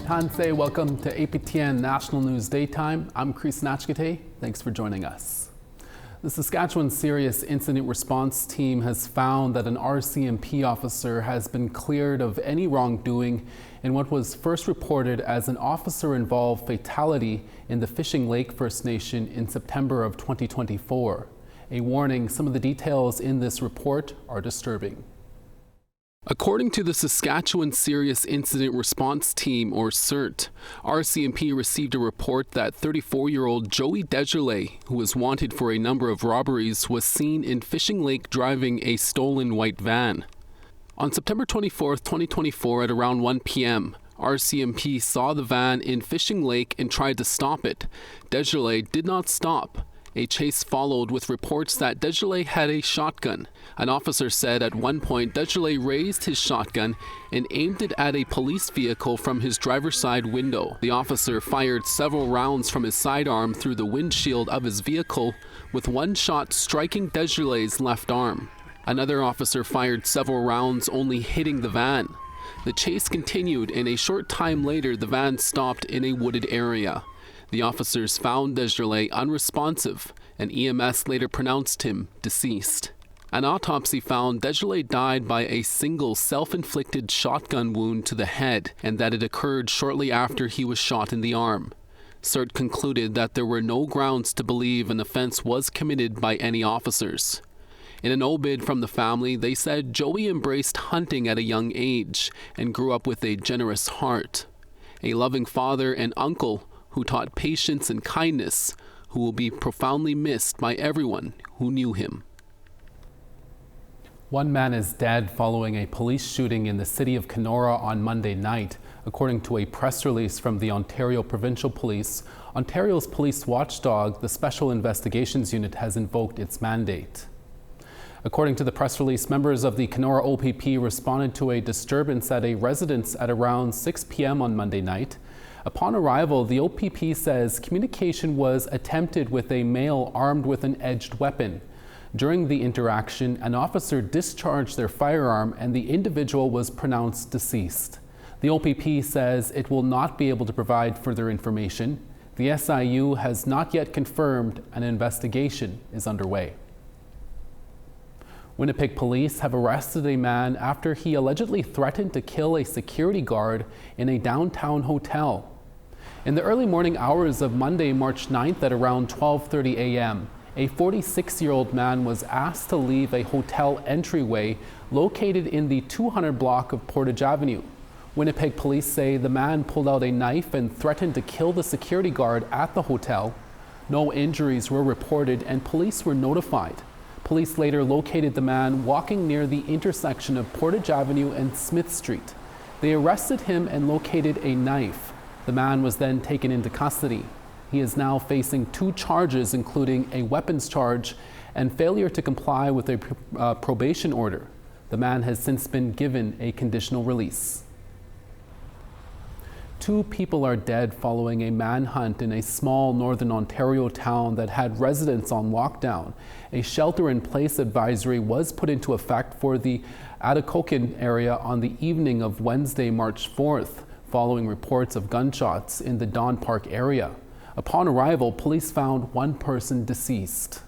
Tanse, welcome to APTN National News Daytime. I'm Chris Natchkate. Thanks for joining us. The Saskatchewan Serious Incident Response Team has found that an RCMP officer has been cleared of any wrongdoing in what was first reported as an officer-involved fatality in the Fishing Lake First Nation in September of 2024. A warning, some of the details in this report are disturbing. According to the Saskatchewan Serious Incident Response Team, or CERT, RCMP received a report that 34-year-old Joey Desjarlais, who was wanted for a number of robberies, was seen in Fishing Lake driving a stolen white van. On September 24, 2024 at around 1 p.m., RCMP saw the van in Fishing Lake and tried to stop it. Desjarlais did not stop. A chase followed with reports that Desjarlais had a shotgun. An officer said at one point Desjarlais raised his shotgun and aimed it at a police vehicle from his driver's side window. The officer fired several rounds from his sidearm through the windshield of his vehicle, with one shot striking Desjarlais' left arm. Another officer fired several rounds, only hitting the van. The chase continued, and a short time later the van stopped in a wooded area. The officers found Desjarlais unresponsive, and EMS later pronounced him deceased. An autopsy found Desjarlais died by a single self-inflicted shotgun wound to the head, and that it occurred shortly after he was shot in the arm. CERT concluded that there were no grounds to believe an offense was committed by any officers. In an obit from the family, they said Joey embraced hunting at a young age and grew up with a generous heart. A loving father and uncle who taught patience and kindness, who will be profoundly missed by everyone who knew him. One man is dead following a police shooting in the city of Canora on Monday night. According to a press release from the Ontario Provincial Police, Ontario's police watchdog, the Special Investigations Unit, has invoked its mandate. According to the press release, members of the Canora OPP responded to a disturbance at a residence at around 6 p.m. on Monday night. Upon arrival, the OPP says communication was attempted with a male armed with an edged weapon. During the interaction, an officer discharged their firearm and the individual was pronounced deceased. The OPP says it will not be able to provide further information. The SIU has not yet confirmed an investigation is underway. Winnipeg police have arrested a man after he allegedly threatened to kill a security guard in a downtown hotel. In the early morning hours of Monday, March 9th at around 12:30 a.m., a 46-year-old man was asked to leave a hotel entryway located in the 200 block of Portage Avenue. Winnipeg police say the man pulled out a knife and threatened to kill the security guard at the hotel. No injuries were reported and police were notified. Police later located the man walking near the intersection of Portage Avenue and Smith Street. They arrested him and located a knife. The man was then taken into custody. He is now facing 2 charges, including a weapons charge and failure to comply with a probation order. The man has since been given a conditional release. 2 people are dead following a manhunt in a small northern Ontario town that had residents on lockdown. A shelter-in-place advisory was put into effect for the Atikokan area on the evening of Wednesday, March 4th, following reports of gunshots in the Don Park area. Upon arrival, police found 1 person deceased.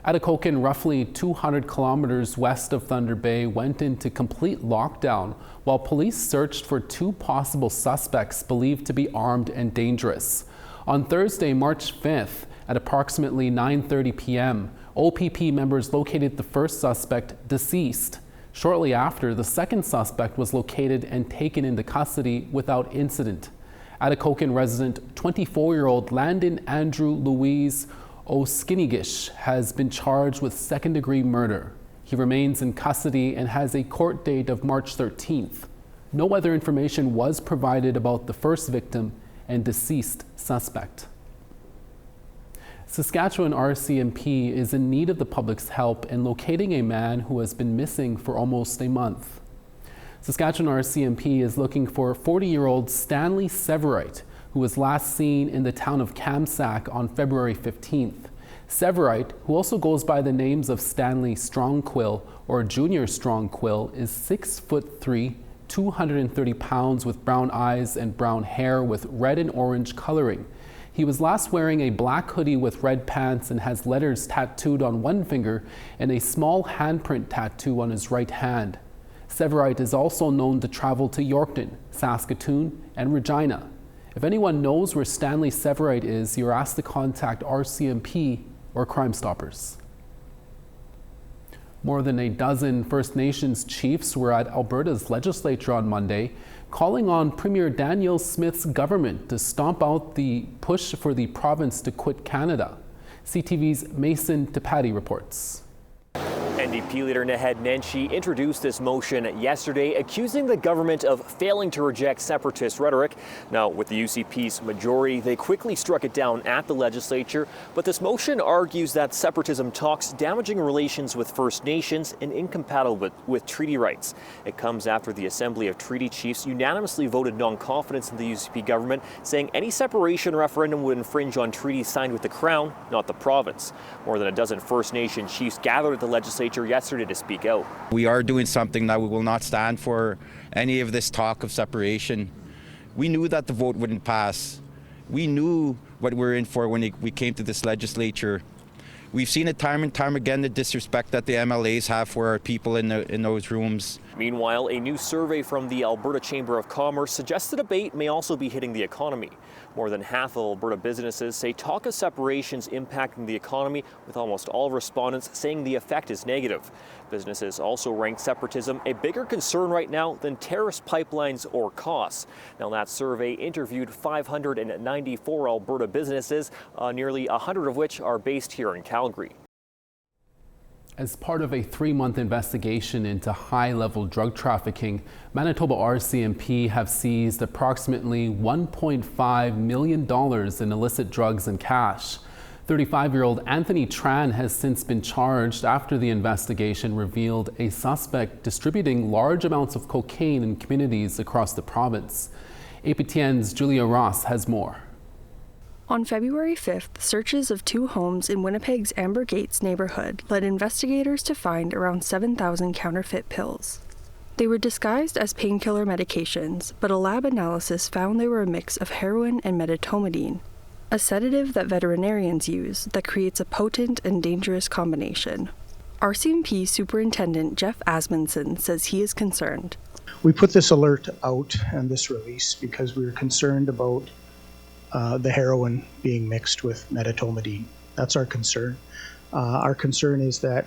Atikokan, roughly 200 kilometers west of Thunder Bay, went into complete lockdown while police searched for 2 possible suspects believed to be armed and dangerous. On Thursday, March 5th, at approximately 9:30 p.m., OPP members located the first suspect deceased. Shortly after, the second suspect was located and taken into custody without incident. Atikokan resident 24-year-old Landon Andrew Louise O'Skinigish has been charged with second-degree murder. He remains in custody and has a court date of March 13th. No other information was provided about the first victim and deceased suspect. Saskatchewan RCMP is in need of the public's help in locating a man who has been missing for almost a month. Saskatchewan RCMP is looking for 40-year-old Stanley Severite, who was last seen in the town of Kamsack on February 15th. Severite, who also goes by the names of Stanley Strongquill or Junior Strongquill, is 6'3", 230 pounds with brown eyes and brown hair with red and orange coloring. He was last wearing a black hoodie with red pants and has letters tattooed on one finger and a small handprint tattoo on his right hand. Severite is also known to travel to Yorkton, Saskatoon, and Regina. If anyone knows where Stanley Severite is, you're asked to contact RCMP or Crime Stoppers. More than a dozen First Nations chiefs were at Alberta's legislature on Monday, calling on Premier Danielle Smith's government to stomp out the push for the province to quit Canada. CTV's Mason Tapati reports. NDP leader Naheed Nenshi introduced this motion yesterday, accusing the government of failing to reject separatist rhetoric. Now, with the UCP's majority, they quickly struck it down at the legislature. But this motion argues that separatism talks damaging relations with First Nations and incompatible with treaty rights. It comes after the Assembly of Treaty Chiefs unanimously voted non-confidence in the UCP government, saying any separation referendum would infringe on treaties signed with the Crown, not the province. More than a dozen First Nation chiefs gathered at the legislature yesterday to speak out. We are doing something that we will not stand for any of this talk of separation. We knew that the vote wouldn't pass. We knew what we were in for when we came to this legislature. We've seen it time and time again, the disrespect that the MLAs have for our people in those rooms. Meanwhile, a new survey from the Alberta Chamber of Commerce suggests the debate may also be hitting the economy. More than half of Alberta businesses say talk of separations impacting the economy, with almost all respondents saying the effect is negative. Businesses also rank separatism a bigger concern right now than terrorist pipelines or costs. Now, that survey interviewed 594 Alberta businesses, nearly 100 of which are based here in Calgary. As part of a 3-month investigation into high-level drug trafficking, Manitoba RCMP have seized approximately $1.5 million in illicit drugs and cash. 35-year-old Anthony Tran has since been charged after the investigation revealed a suspect distributing large amounts of cocaine in communities across the province. APTN's Julia Ross has more. On February 5th, searches of 2 homes in Winnipeg's Amber Gates neighborhood led investigators to find around 7,000 counterfeit pills. They were disguised as painkiller medications, but a lab analysis found they were a mix of heroin and medetomidine, a sedative that veterinarians use that creates a potent and dangerous combination. RCMP Superintendent Jeff Asmundson says he is concerned. We put this alert out and this release because we were concerned about the heroin being mixed with medetomidine. That's our concern. Our concern is that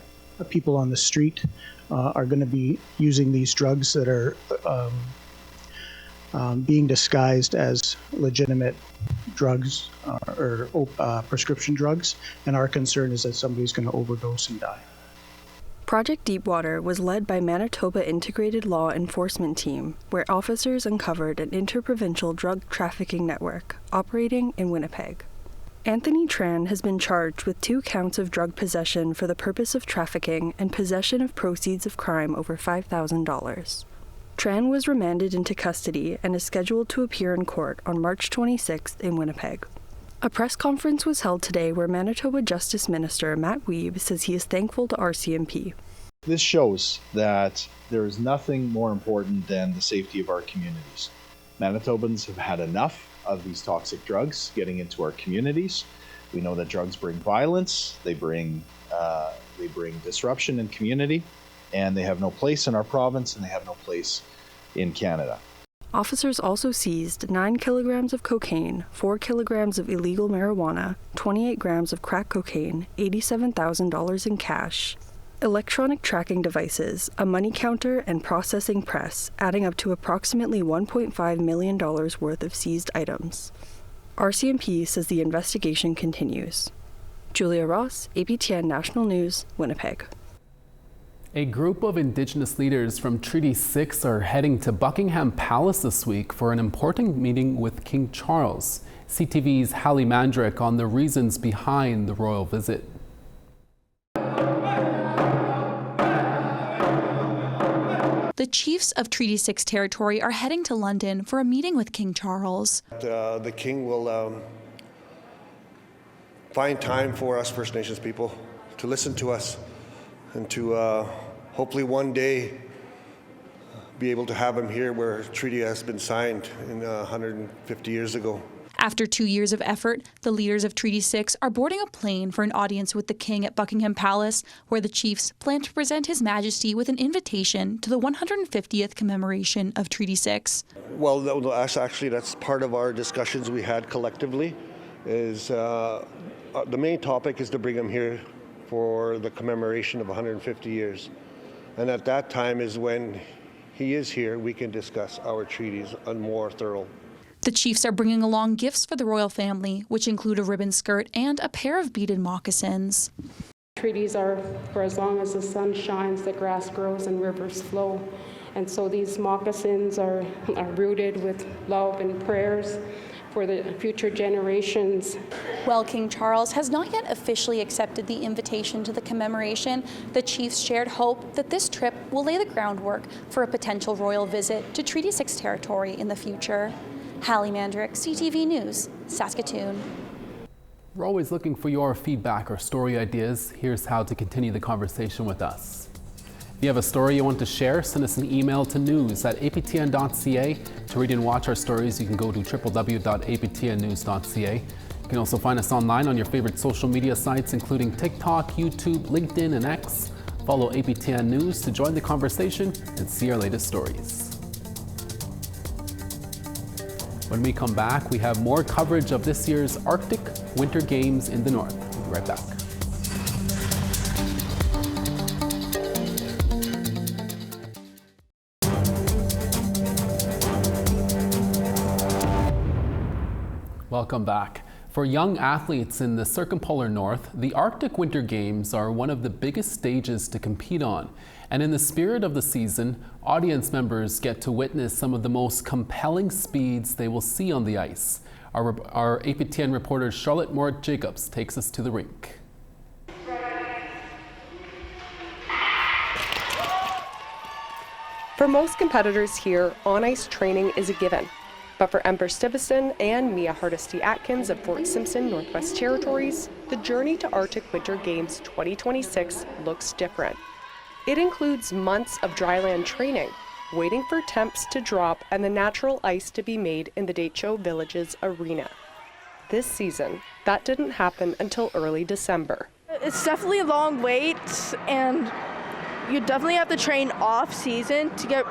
people on the street are going to be using these drugs that are being disguised as legitimate drugs or prescription drugs, and our concern is that somebody's going to overdose and die. Project Deepwater was led by Manitoba Integrated Law Enforcement Team, where officers uncovered an interprovincial drug trafficking network operating in Winnipeg. Anthony Tran has been charged with 2 counts of drug possession for the purpose of trafficking and possession of proceeds of crime over $5,000. Tran was remanded into custody and is scheduled to appear in court on March 26th in Winnipeg. A press conference was held today where Manitoba Justice Minister Matt Wiebe says he is thankful to RCMP. This shows that there is nothing more important than the safety of our communities. Manitobans have had enough of these toxic drugs getting into our communities. We know that drugs bring violence, they bring disruption in community, and they have no place in our province and they have no place in Canada. Officers also seized 9 kilograms of cocaine, 4 kilograms of illegal marijuana, 28 grams of crack cocaine, $87,000 in cash, electronic tracking devices, a money counter, and processing press, adding up to approximately $1.5 million worth of seized items. RCMP says the investigation continues. Julia Ross, APTN National News, Winnipeg. A group of Indigenous leaders from Treaty 6 are heading to Buckingham Palace this week for an important meeting with King Charles. CTV's Hallie Mandrick on the reasons behind the royal visit. The chiefs of Treaty 6 territory are heading to London for a meeting with King Charles. The King will find time for us First Nations people to listen to us and to hopefully one day be able to have him here where a treaty has been signed 150 years ago. After 2 years of effort, the leaders of Treaty 6 are boarding a plane for an audience with the King at Buckingham Palace, where the chiefs plan to present His Majesty with an invitation to the 150th commemoration of Treaty 6. Well, that's part of our discussions we had collectively. Is the main topic is to bring him here for the commemoration of 150 years. And at that time is when he is here, we can discuss our treaties on more thorough. The chiefs are bringing along gifts for the royal family, which include a ribbon skirt and a pair of beaded moccasins. Treaties are for as long as the sun shines, the grass grows, and rivers flow. And so these moccasins are rooted with love and prayers for the future generations. While King Charles has not yet officially accepted the invitation to the commemoration, the chiefs shared hope that this trip will lay the groundwork for a potential royal visit to Treaty 6 territory in the future. Hallie Mandrick, CTV News, Saskatoon. We're always looking for your feedback or story ideas. Here's how to continue the conversation with us. If you have a story you want to share, send us an email to news@aptn.ca. To read and watch our stories, you can go to www.aptnnews.ca. You can also find us online on your favorite social media sites, including TikTok, YouTube, LinkedIn, and X. Follow APTN News to join the conversation and see our latest stories. When we come back, we have more coverage of this year's Arctic Winter Games in the North. We'll be right back. Welcome back. For young athletes in the circumpolar north, the Arctic Winter Games are one of the biggest stages to compete on. And in the spirit of the season, audience members get to witness some of the most compelling speeds they will see on the ice. Our APTN reporter Charlotte Moritz-Jacobs takes us to the rink. For most competitors here, on-ice training is a given. But for Ember Stiveston and Mia Hardesty-Atkins of Fort Simpson, Northwest Territories, the journey to Arctic Winter Games 2026 looks different. It includes months of dryland training, waiting for temps to drop and the natural ice to be made in the Deitcho Village's arena. This season, that didn't happen until early December. It's definitely a long wait, and you definitely have to train off season to get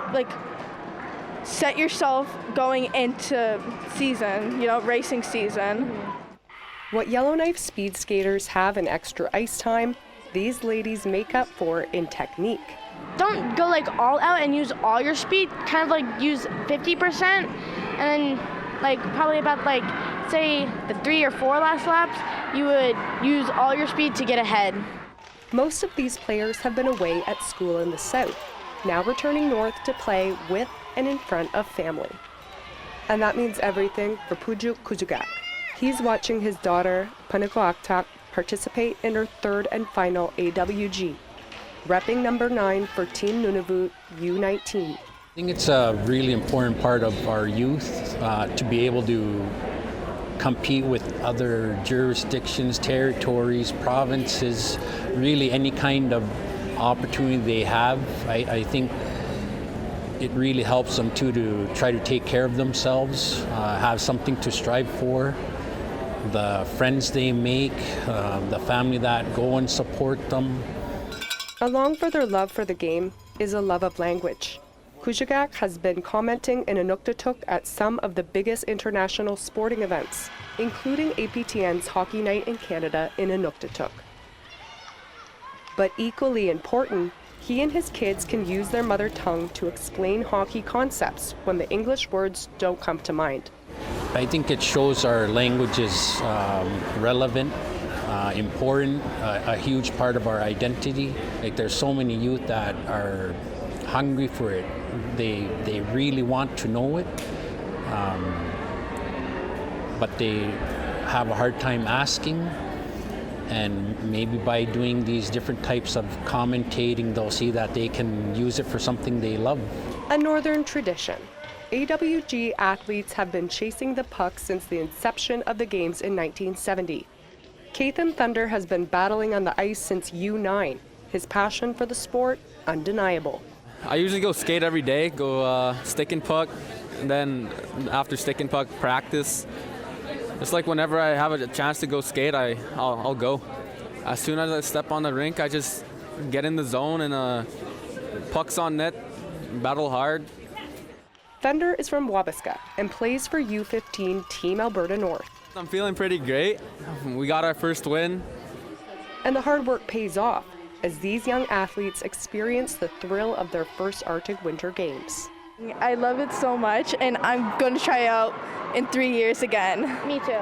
set yourself going into season, racing season. What Yellowknife speed skaters have in extra ice time, these ladies make up for in technique. Don't go all out and use all your speed, kind of use 50%, and then probably about say the 3 or 4 last laps, you would use all your speed to get ahead. Most of these players have been away at school in the south, now returning north to play with and in front of family. And that means everything for Pujuk Kuzugak. He's watching his daughter, Panikoaktak, participate in her third and final AWG, repping number 9 for Team Nunavut U19. I think it's a really important part of our youth to be able to compete with other jurisdictions, territories, provinces, really any kind of opportunity they have. I think it really helps them too to try to take care of themselves, have something to strive for. The friends they make, the family that go and support them. Along for their love for the game is a love of language. Kujagak has been commenting in Inuktitut at some of the biggest international sporting events, including APTN's Hockey Night in Canada in Inuktitut. But equally important, he and his kids can use their mother tongue to explain hockey concepts when the English words don't come to mind. I think it shows our language is relevant, important, a huge part of our identity. There's so many youth that are hungry for it. They really want to know it, but they have a hard time asking. And maybe by doing these different types of commentating, they'll see that they can use it for something they love. A northern tradition. AWG athletes have been chasing the puck since the inception of the games in 1970. Cathan Thunder has been battling on the ice since U9. His passion for the sport, undeniable. I usually go skate every day, go stick and puck, and then after stick and puck, practice. It's like whenever I have a chance to go skate, I'll go. As soon as I step on the rink, I just get in the zone and pucks on net, battle hard. Fender is from Wabasca and plays for U15 Team Alberta North. I'm feeling pretty great. We got our first win. And the hard work pays off as these young athletes experience the thrill of their first Arctic Winter Games. I love it so much, and I'm going to try out in 3 years again. Me too.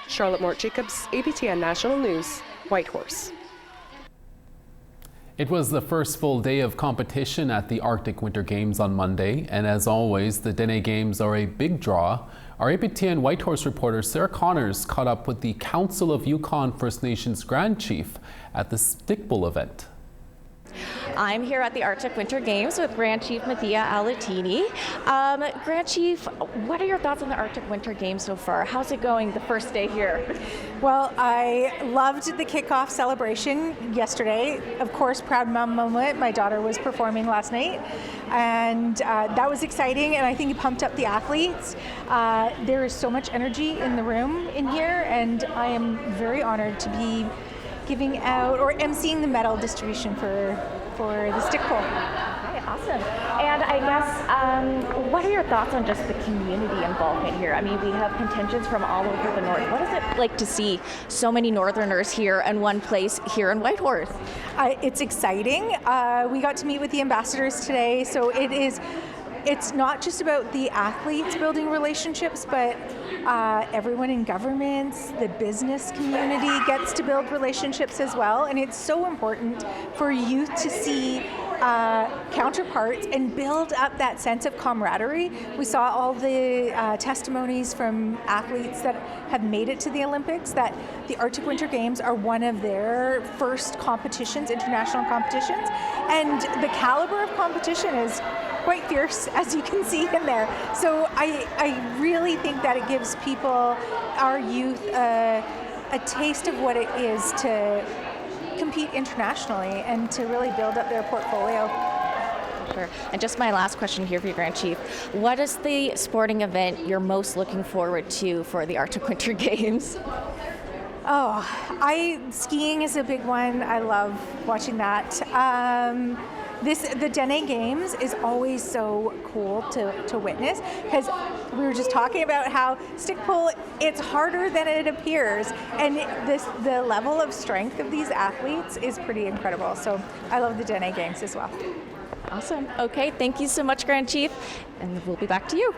Charlotte Mort-Jacobs, APTN National News, Whitehorse. It was the first full day of competition at the Arctic Winter Games on Monday, and as always, the Dene Games are a big draw. Our APTN Whitehorse reporter Sarah Connors caught up with the Council of Yukon First Nations Grand Chief at the Stick Bull event. I'm here at the Arctic Winter Games with Grand Chief Mathia Alatini. Grand Chief, what are your thoughts on the Arctic Winter Games so far? How's it going the first day here? Well, I loved the kickoff celebration yesterday. Of course, proud mom moment. My daughter was performing last night, and that was exciting, and I think it pumped up the athletes. There is so much energy in the room in here, and I am very honored to be giving out or emceeing the medal distribution for the stick pull. Okay, awesome. And I guess, what are your thoughts on just the community involvement here? I mean, we have contingents from all over the north. What is it like to see so many Northerners here in one place here in Whitehorse? It's exciting. We got to meet with the ambassadors today, so it's not just about the athletes building relationships, but everyone in governments, the business community gets to build relationships as well. And it's so important for youth to see counterparts and build up that sense of camaraderie. We saw all the testimonies from athletes that have made it to the Olympics, that the Arctic Winter Games are one of their first competitions, international competitions. And the caliber of competition is quite fierce, as you can see in there. So I really think that it gives people, our youth, a taste of what it is to compete internationally and to really build up their portfolio. Sure. And just my last question here for you, Grand Chief. What is the sporting event you're most looking forward to for the Arctic Winter Games? Skiing is a big one. I love watching that. The Dene Games is always so cool to witness, because we were just talking about how stick pull, it's harder than it appears, and the level of strength of these athletes is pretty incredible. So I love the Dene Games as well. Awesome. Okay, thank you so much, Grand Chief, and we'll be back to you.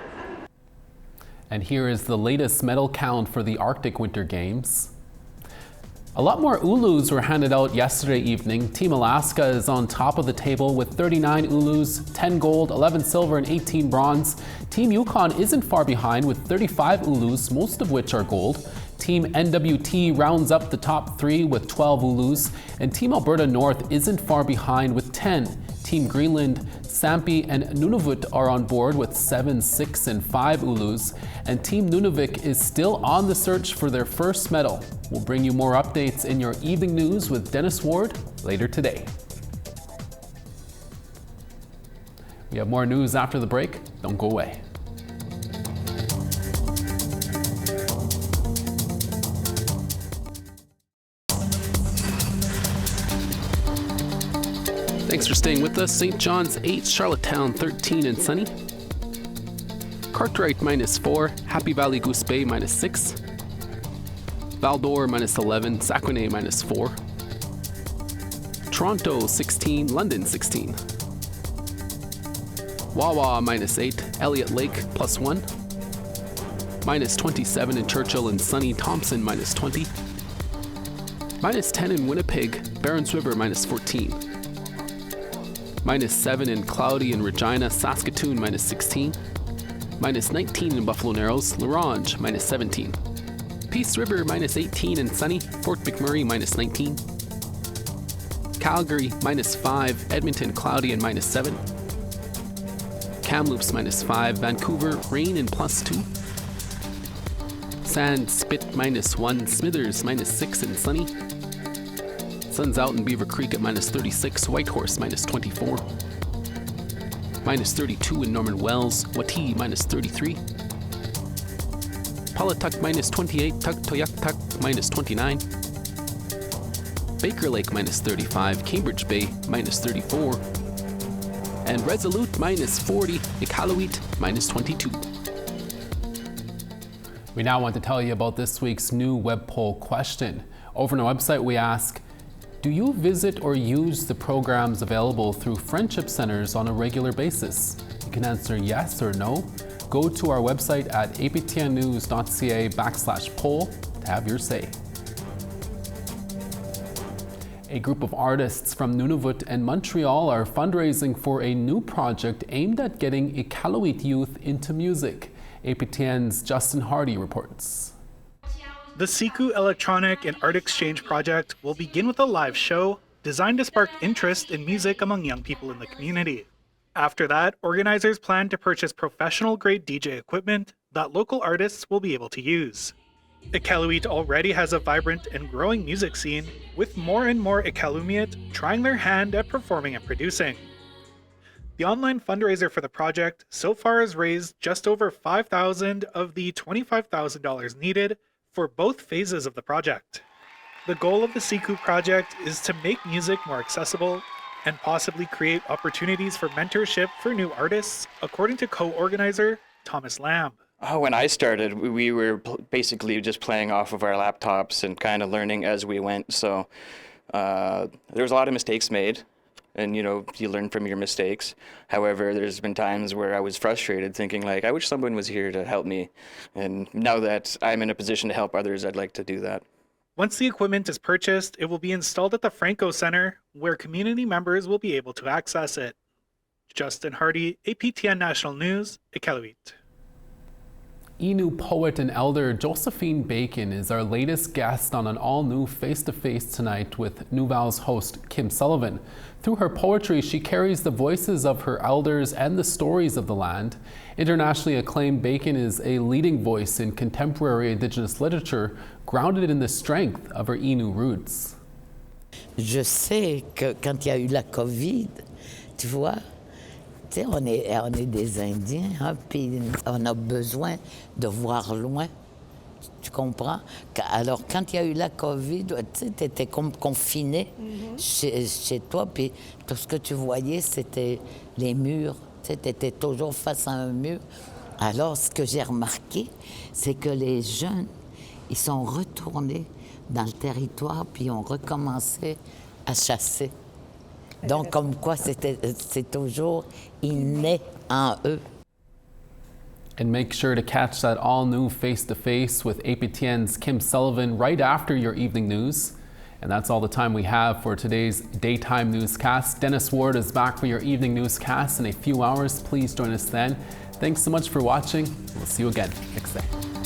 And here is the latest medal count for the Arctic Winter Games. A lot more Ulus were handed out yesterday evening. Team Alaska is on top of the table with 39 Ulus, 10 gold, 11 silver, and 18 bronze. Team Yukon isn't far behind with 35 Ulus, most of which are gold. Team NWT rounds up the top three with 12 Ulus, and Team Alberta North isn't far behind with 10. Team Greenland, Sampi, and Nunavut are on board with 7, 6, and 5 Ulus, and Team Nunavik is still on the search for their first medal. We'll bring you more updates in your evening news with Dennis Ward later today. We have more news after the break. Don't go away. Thanks for staying with us. St. John's 8, Charlottetown 13 and sunny. Cartwright -4, Happy Valley Goose Bay -6. Val-d'Or -11, Saguenay -4. Toronto 16, London 16. Wawa -8, Elliott Lake +1. -27 in Churchill and sunny, Thompson -20. -10 in Winnipeg, Barons River -14. -7 in cloudy in Regina, Saskatoon -16. -19 in Buffalo Narrows, La Ronge -17. Peace River -18 and sunny, Fort McMurray -19. Calgary -5, Edmonton cloudy and -7. Kamloops -5, Vancouver rain and +2. Sand Spit -1, Smithers -6 and sunny. Sun's out in Beaver Creek at minus 36, Whitehorse minus 24. Minus 32 in Norman Wells, Wati minus 33. Paulatuk minus 28, Tuktoyaktuk minus 29. Baker Lake minus 35, Cambridge Bay minus 34. And Resolute minus 40, Iqaluit minus 22. We now want to tell you about this week's new web poll question. Over on our website, we ask, do you visit or use the programs available through friendship centers on a regular basis? You can answer yes or no. Go to our website at aptnnews.ca/poll to have your say. A group of artists from Nunavut and Montreal are fundraising for a new project aimed at getting Iqaluit youth into music. APTN's Justin Hardy reports. The Siku Electronic and Art Exchange project will begin with a live show designed to spark interest in music among young people in the community. After that, organizers plan to purchase professional-grade DJ equipment that local artists will be able to use. Iqaluit already has a vibrant and growing music scene, with more and more Iqalumiit trying their hand at performing and producing. The online fundraiser for the project so far has raised just over $5,000 of the $25,000 needed for both phases of the project. The goal of the Siku project is to make music more accessible and possibly create opportunities for mentorship for new artists, according to co-organizer Thomas Lamb. When I started, we were basically just playing off of our laptops and kind of learning as we went. So there was a lot of mistakes made, and you learn from your mistakes. However, there's been times where I was frustrated, thinking like, I wish someone was here to help me. And now that I'm in a position to help others, I'd like to do that. Once the equipment is purchased, it will be installed at the Franco Center, where community members will be able to access it. Justin Hardy, APTN National News, Iqaluit. Innu poet and elder Josephine Bacon is our latest guest on an all-new Face-to-Face tonight with Nouvel's host Kim Sullivan. Through her poetry, she carries the voices of her elders and the stories of the land. Internationally acclaimed, Bacon is a leading voice in contemporary Indigenous literature, grounded in the strength of her Innu roots. Je sais que quand il y a eu la COVID, tu vois, tu sais, on est des Indiens, hein, puis on a besoin de voir loin. Tu comprends? Alors, quand il y a eu la COVID, tu sais, tu étais comme confiné chez toi, puis tout ce que tu voyais, c'était les murs. Tu sais, tu étais toujours face à un mur. Alors, ce que j'ai remarqué, c'est que les jeunes, ils sont retournés dans le territoire, puis ont recommencé à chasser. Donc, comme quoi, c'est toujours inné en eux. And make sure to catch that all-new Face-to-Face with APTN's Kim Sullivan right after your evening news. And that's all the time we have for today's daytime newscast. Dennis Ward is back for your evening newscast in a few hours. Please join us then. Thanks so much for watching. We'll see you again next day.